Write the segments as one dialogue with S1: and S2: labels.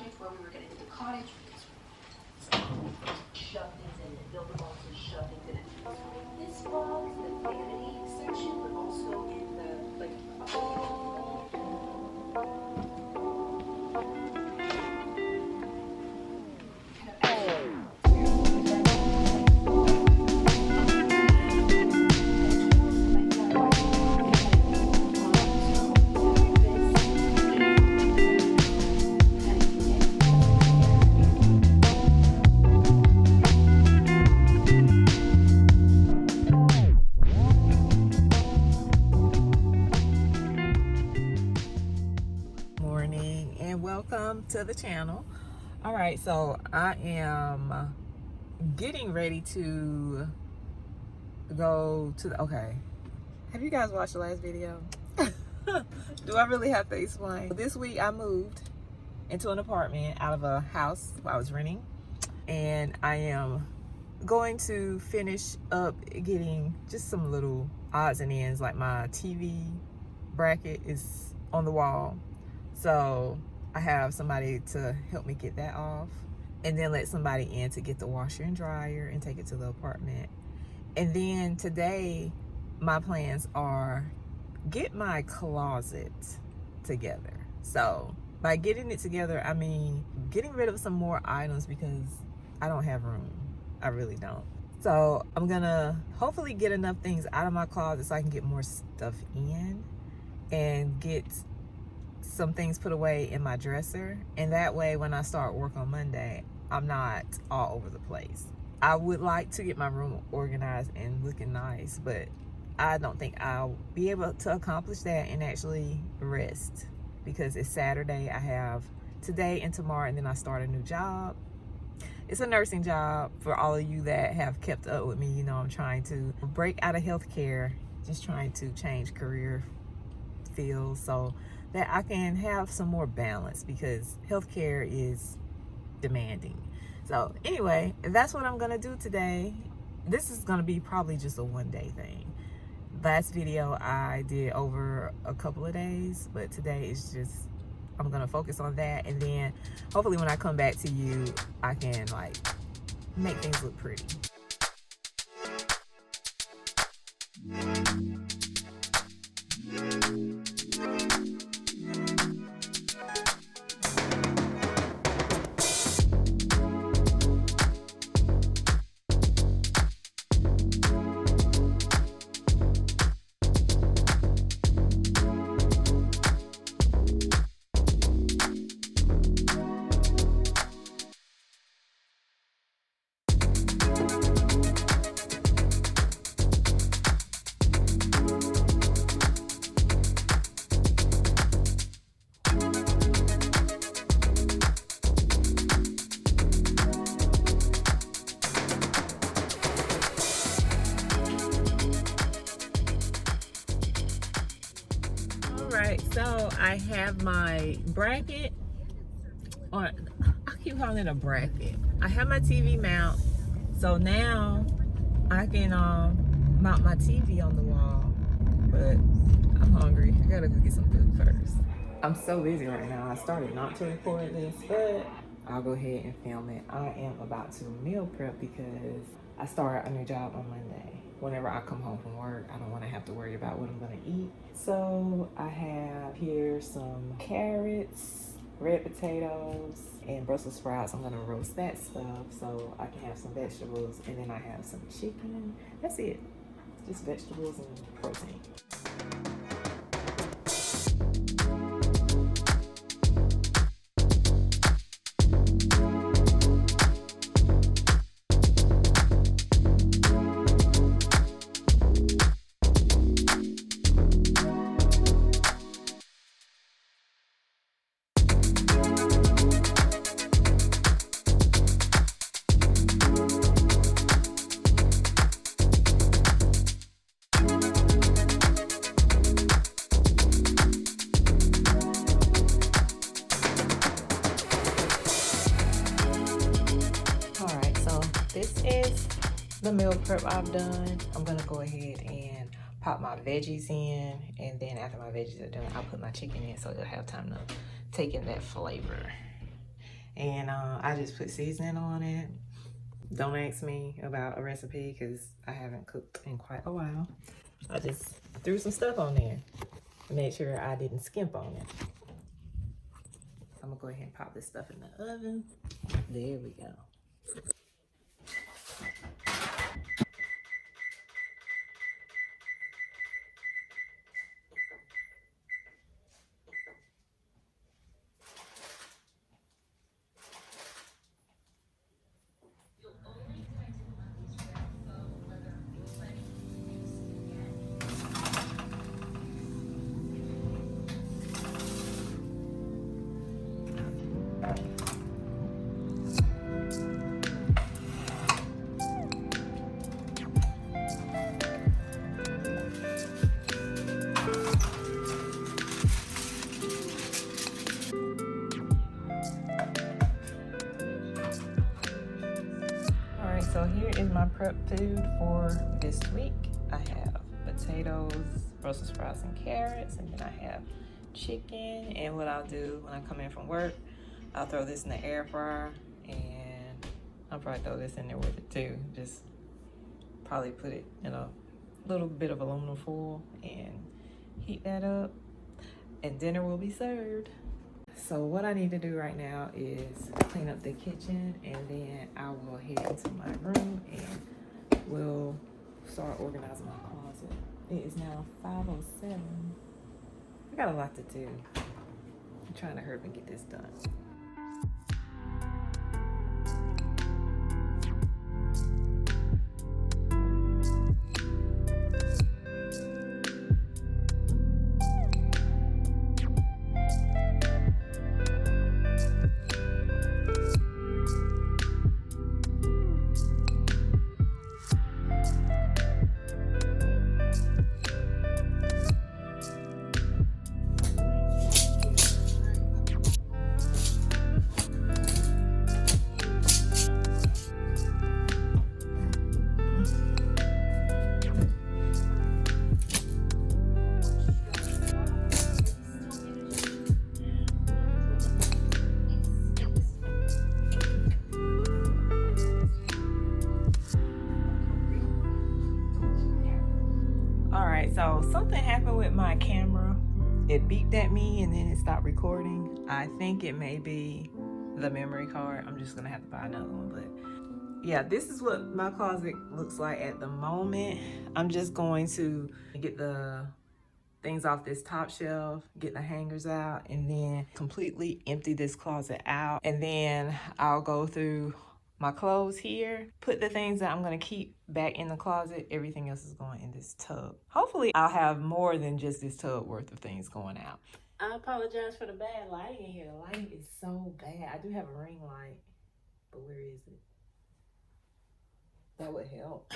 S1: point where we were going to do the cottage. So shove things in it, build the box and shove things in it. So in this box, the vanity section, but also in the
S2: Morning and welcome to the channel. All right, so I am getting ready to go to the, okay, have you guys watched the last video? Do I really have to explain? This week I moved into an apartment out of a house I was renting, and I am going to finish up getting just some little odds and ends, like my TV bracket is on the wall, so I have somebody to help me get that off, and then let somebody in to get the washer and dryer and take it to the apartment. And then today my plans are get my closet together. So by getting it together, I mean getting rid of some more items because I don't have room. I really don't. So I'm gonna hopefully get enough things out of my closet so I can get more stuff in and get some things put away in my dresser, and that way when I start work on Monday, I'm not all over the place. I would like to get my room organized and looking nice, but I don't think I'll be able to accomplish that and actually rest, because it's Saturday. I have today and tomorrow, and then I start a new job. It's a nursing job. For all of you that have kept up with me, you know I'm trying to break out of healthcare, just trying to change career fields so that I can have some more balance, because healthcare is demanding. So anyway, that's what I'm gonna do today. This is gonna be probably just a one-day thing. Last video I did over a couple of days, but today is just, I'm gonna focus on that, and then hopefully when I come back to you, I can like make things look pretty. Alright, so I have my bracket, or I keep calling it a bracket. I have my TV mount, so now I can mount my TV on the wall, but I'm hungry. I gotta go get some food first. I'm so busy right now. I started not to record this, but I'll go ahead and film it. I am about to meal prep because I start a new job on Monday. Whenever I come home from work, I don't want to have to worry about what I'm gonna eat. So I have here some carrots, red potatoes, and Brussels sprouts. I'm gonna roast that stuff so I can have some vegetables, and then I have some chicken. That's it, just vegetables and protein. This is the meal prep I've done. I'm gonna go ahead and pop my veggies in, and then after my veggies are done, I'll put my chicken in so it'll have time to take in that flavor. and I just put seasoning on it. Don't ask me about a recipe because I haven't cooked in quite a while. I just threw some stuff on there to make sure I didn't skimp on it. I'm gonna go ahead and pop this stuff in the oven. There we go. So here is my prep food for this week. I have potatoes, Brussels sprouts, and carrots, and then I have chicken. And what I'll do when I come in from work, I'll throw this in the air fryer, and I'll probably throw this in there with it too. Just probably put it in a little bit of aluminum foil and heat that up, and dinner will be served. So what I need to do right now is clean up the kitchen, and then I will head into my room and we'll start organizing my closet. It is now 5:07. I got a lot to do. I'm trying to hurry and get this done. So something happened with my camera. It beeped at me and then it stopped recording. I think it may be the memory card. I'm just gonna have to buy another one, but yeah, this is what my closet looks like at the moment. I'm just going to get the things off this top shelf, get the hangers out, and then completely empty this closet out. And then I'll go through my clothes here, put the things that I'm gonna keep back in the closet. Everything else is going in this tub. Hopefully I'll have more than just this tub worth of things going out. I apologize for the bad lighting in here. The lighting is so bad. I do have a ring light, but where is it? That would help.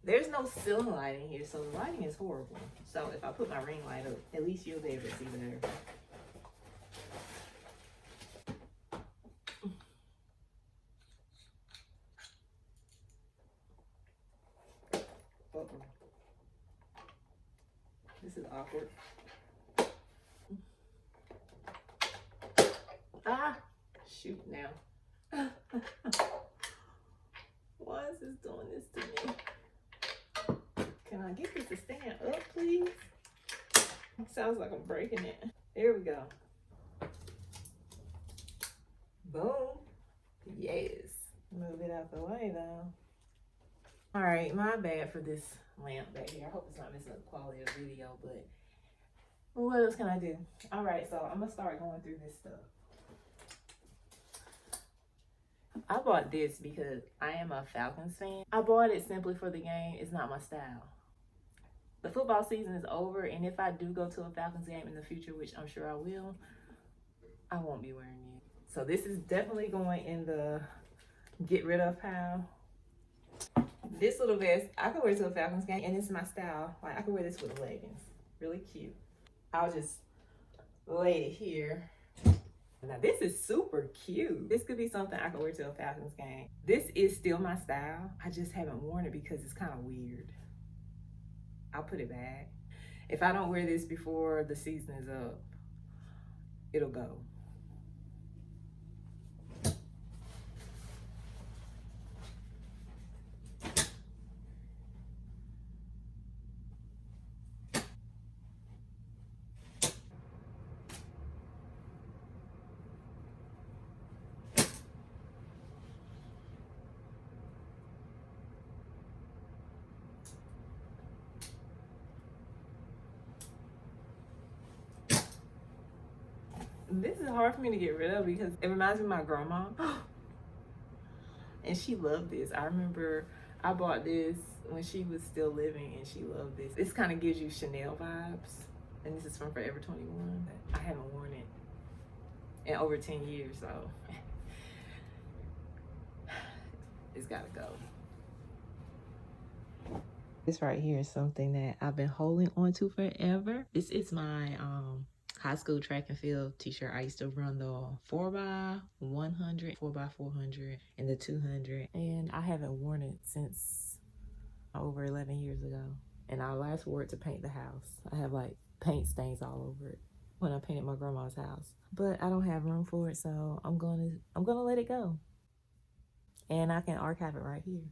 S2: There's no ceiling light in here, so the lighting is horrible. So if I put my ring light up, at least you'll be able to see better. This is awkward. Ah, shoot now. Why is this doing this to me? Can I get this to stand up, please? It sounds like I'm breaking it. There we go. Boom. Yes. Move it out the way though. All right, my bad for this lamp back here. I hope it's not messing up the quality of the video, but what else can I do? All right, so I'm gonna start going through this stuff. I bought this because I am a Falcons fan. I bought it simply for the game. It's not my style. The football season is over, and if I do go to a Falcons game in the future, which I'm sure I will, I won't be wearing it. So this is definitely going in the get rid of pile. This little vest, I could wear to a Falcons game, and it's my style. Like, I could wear this with leggings. Really cute. I'll just lay it here. Now, this is super cute. This could be something I could wear to a Falcons game. This is still my style. I just haven't worn it because it's kind of weird. I'll put it back. If I don't wear this before the season is up, it'll go. This is hard for me to get rid of because it reminds me of my grandma. And she loved this. I remember I bought this when she was still living and she loved this. This kind of gives you Chanel vibes. And this is from Forever 21. I haven't worn it in over 10 years, so it's gotta go. This right here is something that I've been holding on to forever. This is my high school track and field t-shirt. I used to run the 4x100, 4x400, and the 200. And I haven't worn it since over 11 years ago. And I last wore it to paint the house. I have like paint stains all over it when I painted my grandma's house. But I don't have room for it, so I'm gonna let it go. And I can archive it right here.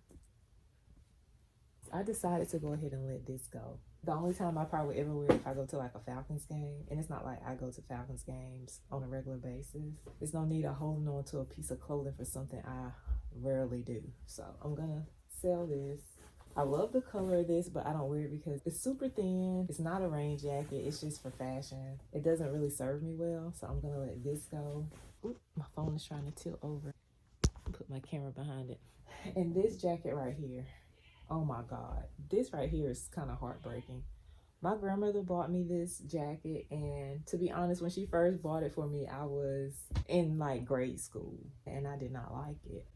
S2: I decided to go ahead and let this go. The only time I probably ever wear it if I go to like a Falcons game, and it's not like I go to Falcons games on a regular basis. There's no need of holding on to a piece of clothing for something I rarely do. So I'm gonna sell this. I love the color of this, but I don't wear it because it's super thin. It's not a rain jacket. It's just for fashion. It doesn't really serve me well, so I'm gonna let this go. Oop, my phone is trying to tilt over. Put my camera behind it. And this jacket right here, oh my God, this right here is kind of heartbreaking. My grandmother bought me this jacket, and to be honest, when she first bought it for me, I was in like grade school and I did not like it.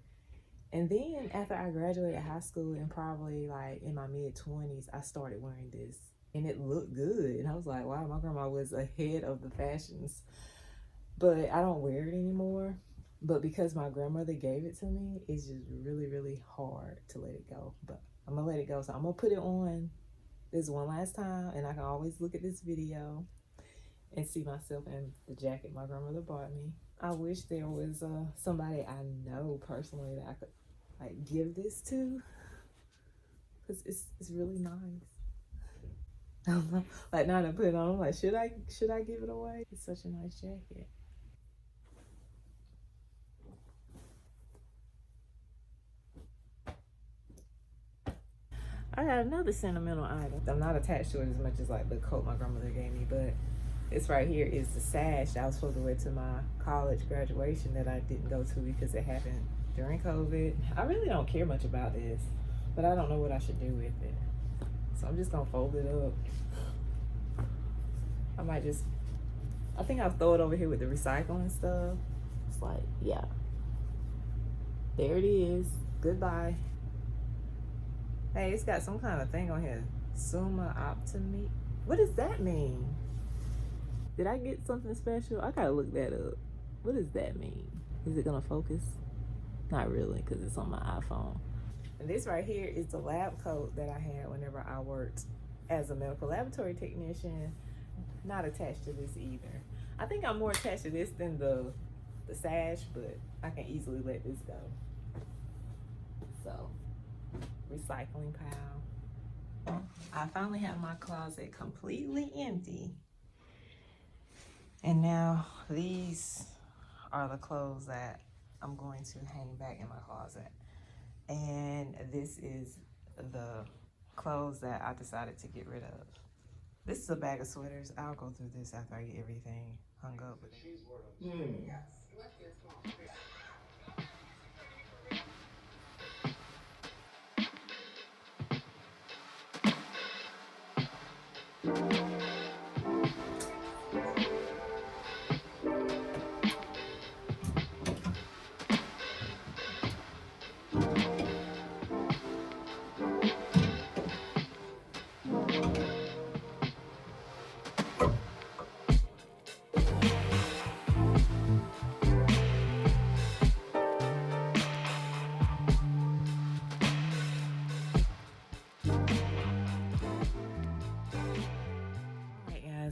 S2: And then after I graduated high school and probably like in my mid-20s, I started wearing this and it looked good. And I was like, wow, my grandma was ahead of the fashions. But I don't wear it anymore. But because my grandmother gave it to me, it's just really, really hard to let it go. But I'm gonna let it go. So I'm gonna put it on this one last time, and I can always look at this video and see myself in the jacket my grandmother bought me. I wish there was somebody I know personally that I could like give this to, because it's really nice. Like now that I put it on, I'm like, should I give it away? It's such a nice jacket. I got another sentimental item. I'm not attached to it as much as like the coat my grandmother gave me, but this right here is the sash that I was supposed to wear to my college graduation that I didn't go to because it happened during COVID. I really don't care much about this, but I don't know what I should do with it. So I'm just gonna fold it up. I think I'll throw it over here with the recycling stuff. It's like, yeah. There it is. Goodbye. Hey, it's got some kind of thing on here. Summa optimi. What does that mean? Did I get something special? I gotta look that up. What does that mean? Is it gonna focus? Not really, because it's on my iPhone. And this right here is the lab coat that I had whenever I worked as a medical laboratory technician. Not attached to this either. I think I'm more attached to this than the sash, but I can easily let this go. So, recycling pile. I finally have my closet completely empty. And now these are the clothes that I'm going to hang back in my closet. And this is the clothes that I decided to get rid of. This is a bag of sweaters. I'll go through this after I get everything hung up.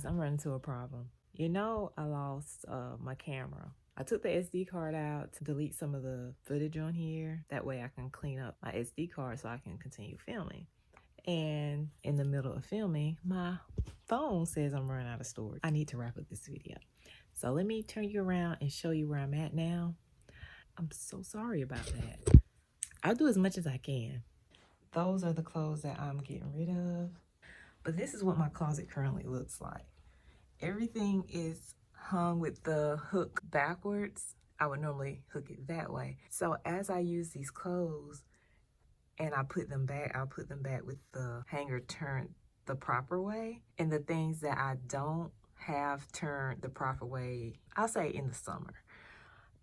S2: I'm running into a problem. You know, I lost my camera. I took the SD card out to delete some of the footage on here. That way I can clean up my SD card so I can continue filming. And in the middle of filming, my phone says I'm running out of storage. I need to wrap up this video. So let me turn you around and show you where I'm at now. I'm so sorry about that. I'll do as much as I can. Those are the clothes that I'm getting rid of. But this is what my closet currently looks like. Everything is hung with the hook backwards. I would normally hook it that way. So as I use these clothes and I put them back, I'll put them back with the hanger turned the proper way. And the things that I don't have turned the proper way, I'll say in the summer,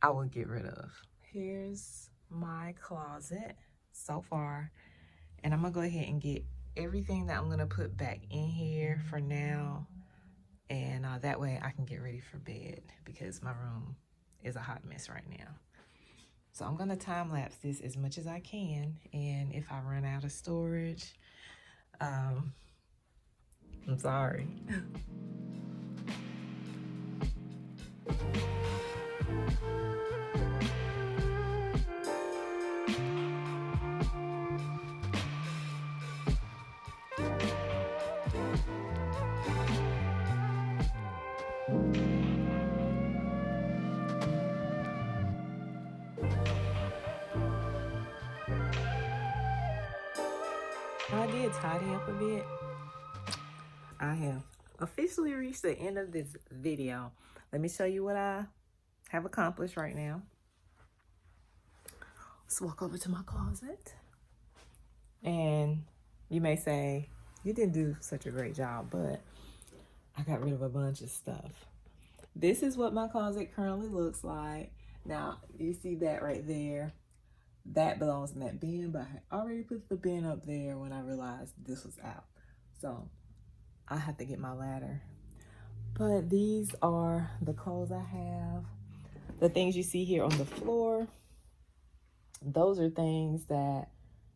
S2: I will get rid of. Here's my closet so far. And I'm gonna go ahead and get everything that I'm gonna put back in here for now. And that way I can get ready for bed because my room is a hot mess right now. So I'm gonna time lapse this as much as I can. And if I run out of storage, I'm sorry. I did tidy up a bit. I have officially reached the end of this video. Let me show you what I have accomplished right now. Let's walk over to my closet. And you may say, you didn't do such a great job, but I got rid of a bunch of stuff. This is what my closet currently looks like. Now, you see that right there? That belongs in that bin, but I already put the bin up there when I realized this was out. So I have to get my ladder. But these are the clothes I have. The things you see here on the floor, those are things that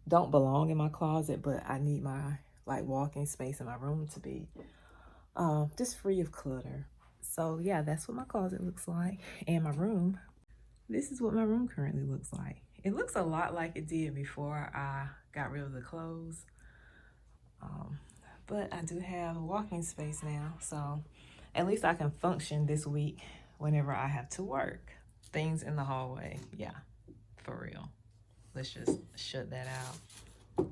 S2: don't belong in my closet, but I need my walking space in my room to be just free of clutter. So yeah, that's what my closet looks like. And my room, this is what my room currently looks like. It looks a lot like it did before I got rid of the clothes. But I do have walking space now, so at least I can function this week whenever I have to work. Things in the hallway, yeah, for real. Let's just shut that out.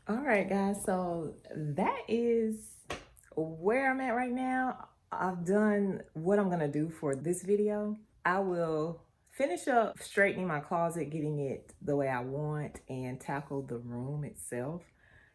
S2: All right, guys, so that is where I'm at right now. I've done what I'm gonna do for this video. I will finish up straightening my closet, getting it the way I want, and tackle the room itself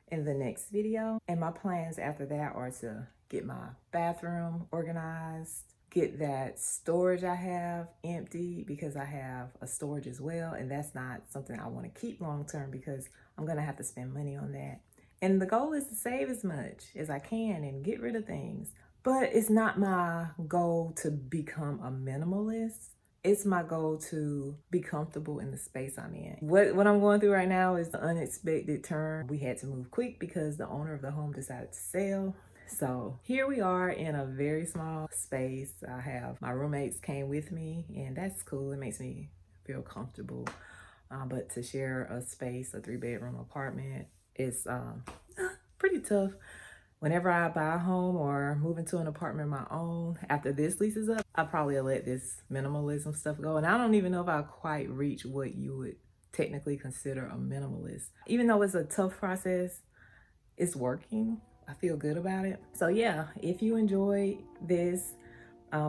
S2: in the next video. And my plans after that are to get my bathroom organized, get that storage I have empty because I have a storage as well, and that's not something I want to keep long term because I'm gonna have to spend money on that. And the goal is to save as much as I can and get rid of things. But it's not my goal to become a minimalist. It's my goal to be comfortable in the space I'm in. What I'm going through right now is the unexpected turn. We had to move quick because the owner of the home decided to sell. So here we are in a very small space. I have my roommates came with me, and that's cool. It makes me feel comfortable. But to share a space, a 3-bedroom apartment, is pretty tough. Whenever I buy a home or move into an apartment of my own, after this lease is up, I probably will let this minimalism stuff go. And I don't even know if I'll quite reach what you would technically consider a minimalist. Even though it's a tough process, it's working. I feel good about it. So yeah, if you enjoyed this,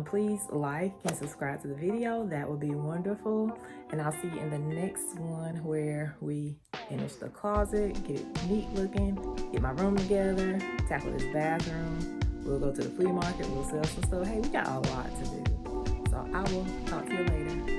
S2: please like and subscribe to the video. That would be wonderful. And I'll see you in the next one where we finish the closet, get it neat looking, get my room together, tackle this bathroom. We'll go to the flea market, we'll sell some stuff. Hey, we got a lot to do. So I will talk to you later.